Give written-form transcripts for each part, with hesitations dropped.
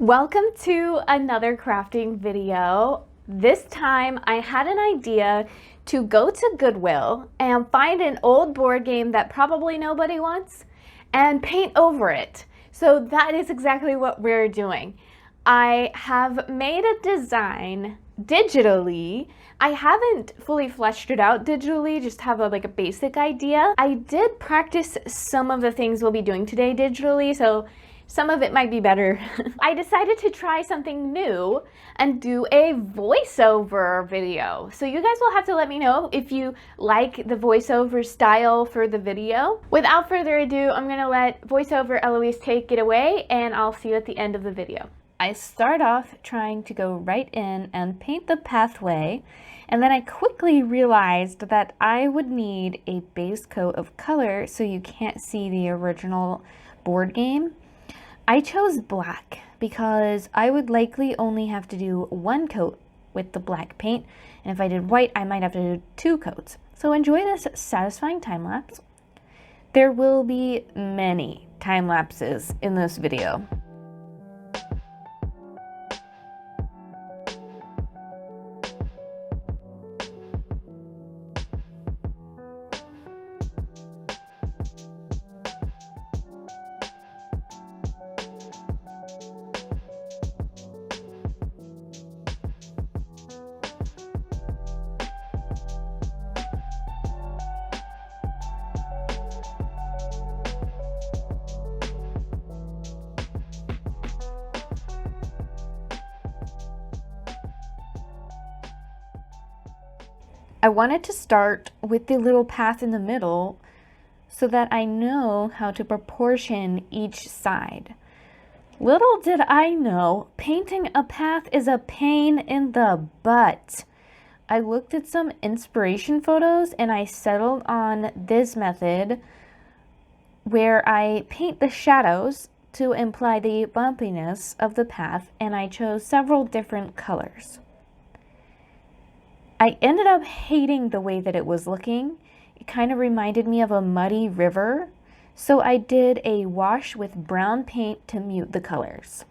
Welcome to another crafting video. This time I had an idea to go to Goodwill and find an old board game that probably nobody wants and paint over it. So that is exactly what we're doing. I have made a design digitally. I haven't fully fleshed it out digitally, just have a basic idea. I did practice some of the things we'll be doing today digitally, so some of it might be better. I decided to try something new and do a voiceover video. So you guys will have to let me know if you like the voiceover style for the video. Without further ado, I'm gonna let voiceover Eloise take it away and I'll see you at the end of the video. I start off trying to go right in and paint the pathway, and then I quickly realized that I would need a base coat of color so you can't see the original board game. I chose black because I would likely only have to do one coat with the black paint, and if I did white, I might have to do two coats. So enjoy this satisfying time lapse. There will be many time lapses in this video. I wanted to start with the little path in the middle so that I know how to proportion each side. Little did I know, painting a path is a pain in the butt. I looked at some inspiration photos and I settled on this method where I paint the shadows to imply the bumpiness of the path, and I chose several different colors. I ended up hating the way that it was looking. It kind of reminded me of a muddy river, so I did a wash with brown paint to mute the colors.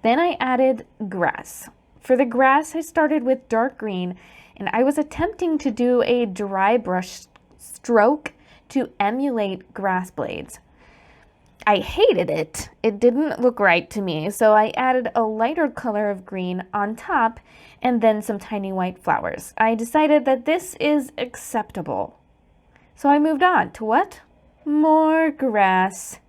Then I added grass. For the grass, I started with dark green, and I was attempting to do a dry brush stroke to emulate grass blades. I hated it. It didn't look right to me, so I added a lighter color of green on top and then some tiny white flowers. I decided that this is acceptable. So I moved on to what? More grass.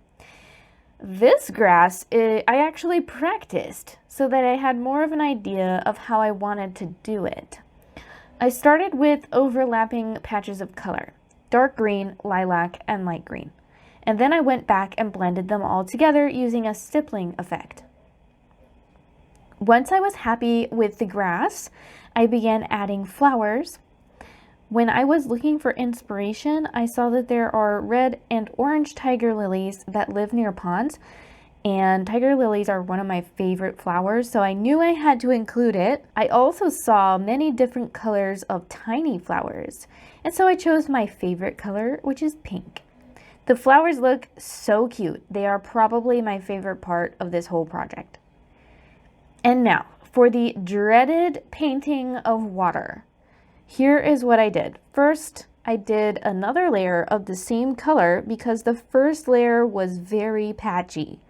This grass, I actually practiced so that I had more of an idea of how I wanted to do it. I started with overlapping patches of color, dark green, lilac, and light green. And then I went back and blended them all together using a stippling effect. Once I was happy with the grass, I began adding flowers. When I was looking for inspiration, I saw that there are red and orange tiger lilies that live near ponds, and tiger lilies are one of my favorite flowers, so I knew I had to include it. I also saw many different colors of tiny flowers, and so I chose my favorite color, which is pink. The flowers look so cute. They are probably my favorite part of this whole project. And now, for the dreaded painting of water. Here is what I did. First, I did another layer of the same color because the first layer was very patchy.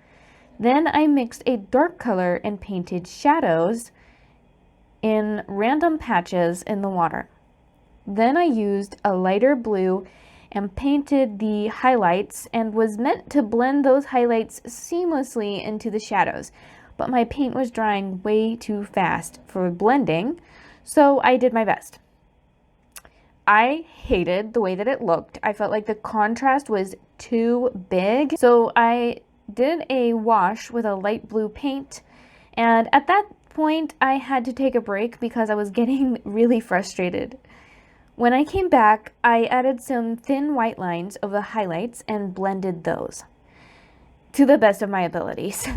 Then I mixed a dark color and painted shadows in random patches in the water. Then I used a lighter blue and painted the highlights and was meant to blend those highlights seamlessly into the shadows, but my paint was drying way too fast for blending, so I did my best. I hated the way that it looked. I felt like the contrast was too big, so I did a wash with a light blue paint, and at that point I had to take a break because I was getting really frustrated. When I came back, I added some thin white lines of the highlights and blended those to the best of my abilities.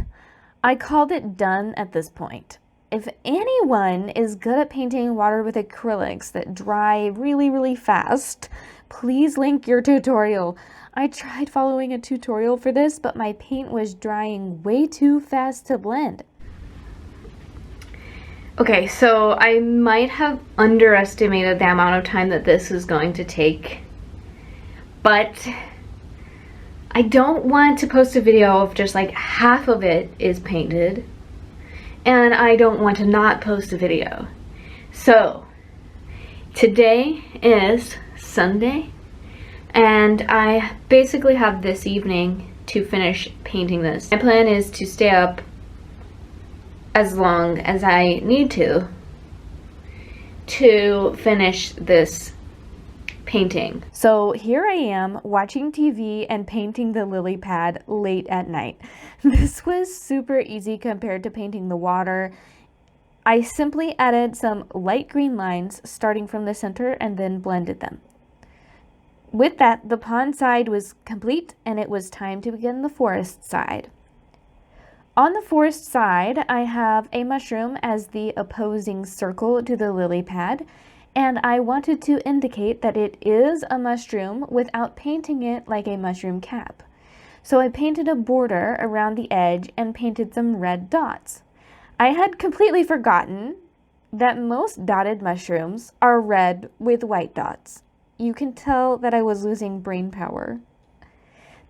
I called it done at this point. If anyone is good at painting water with acrylics that dry really, really fast, please link your tutorial. I tried following a tutorial for this, but my paint was drying way too fast to blend. Okay, so I might have underestimated the amount of time that this is going to take, but I don't want to post a video of just like half of it is painted, and I don't want to not post a video. So today is Sunday, and I basically have this evening to finish painting this. My plan is to stay up as long as I need to finish this painting. So here I am watching TV and painting the lily pad late at night. This was super easy compared to painting the water. I simply added some light green lines starting from the center and then blended them. With that, the pond side was complete and it was time to begin the forest side. On the forest side, I have a mushroom as the opposing circle to the lily pad, and I wanted to indicate that it is a mushroom without painting it like a mushroom cap. So I painted a border around the edge and painted some red dots. I had completely forgotten that most dotted mushrooms are red with white dots. You can tell that I was losing brain power.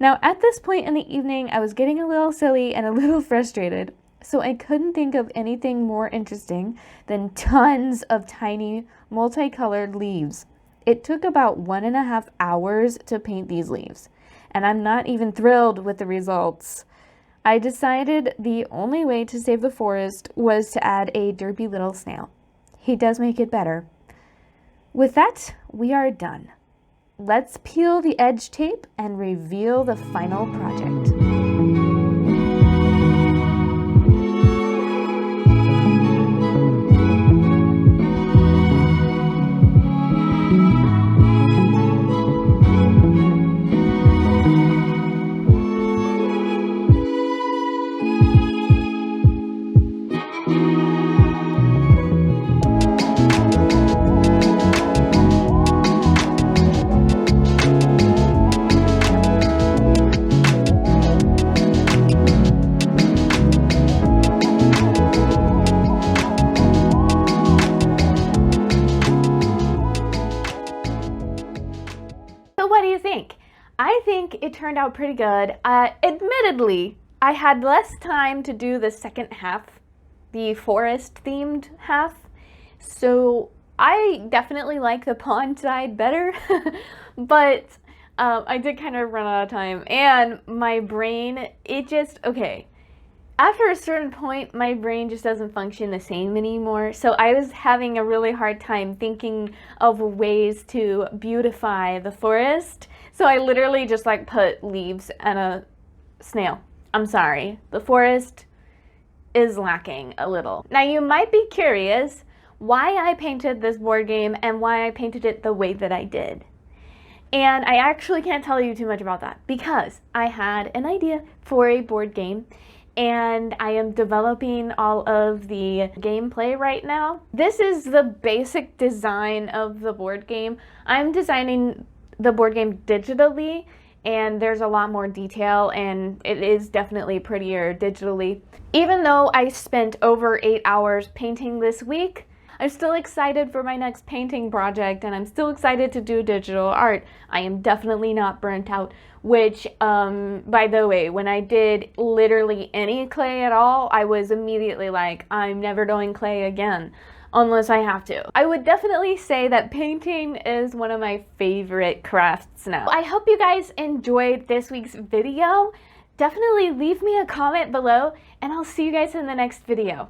Now, at this point in the evening, I was getting a little silly and a little frustrated, so I couldn't think of anything more interesting than tons of tiny, multicolored leaves. It took about 1.5 hours to paint these leaves, and I'm not even thrilled with the results. I decided the only way to save the forest was to add a derpy little snail. He does make it better. With that, we are done. Let's peel the edge tape and reveal the final project. What do you think? I think it turned out pretty good. Admittedly, I had less time to do the second half, the forest themed half, so I definitely like the pond side better, but I did kind of run out of time, and my brain, okay. After a certain point, my brain just doesn't function the same anymore, so I was having a really hard time thinking of ways to beautify the forest, so I literally just like put leaves and a snail. I'm sorry, the forest is lacking a little. Now you might be curious why I painted this board game and why I painted it the way that I did. And I actually can't tell you too much about that because I had an idea for a board game, and I am developing all of the gameplay right now. This is the basic design of the board game. I'm designing the board game digitally, and there's a lot more detail, and it is definitely prettier digitally. Even though I spent over 8 hours painting this week, I'm still excited for my next painting project, and I'm still excited to do digital art. I am definitely not burnt out, which, by the way, when I did literally any clay at all, I was immediately like, I'm never doing clay again, unless I have to. I would definitely say that painting is one of my favorite crafts now. I hope you guys enjoyed this week's video. Definitely leave me a comment below, and I'll see you guys in the next video.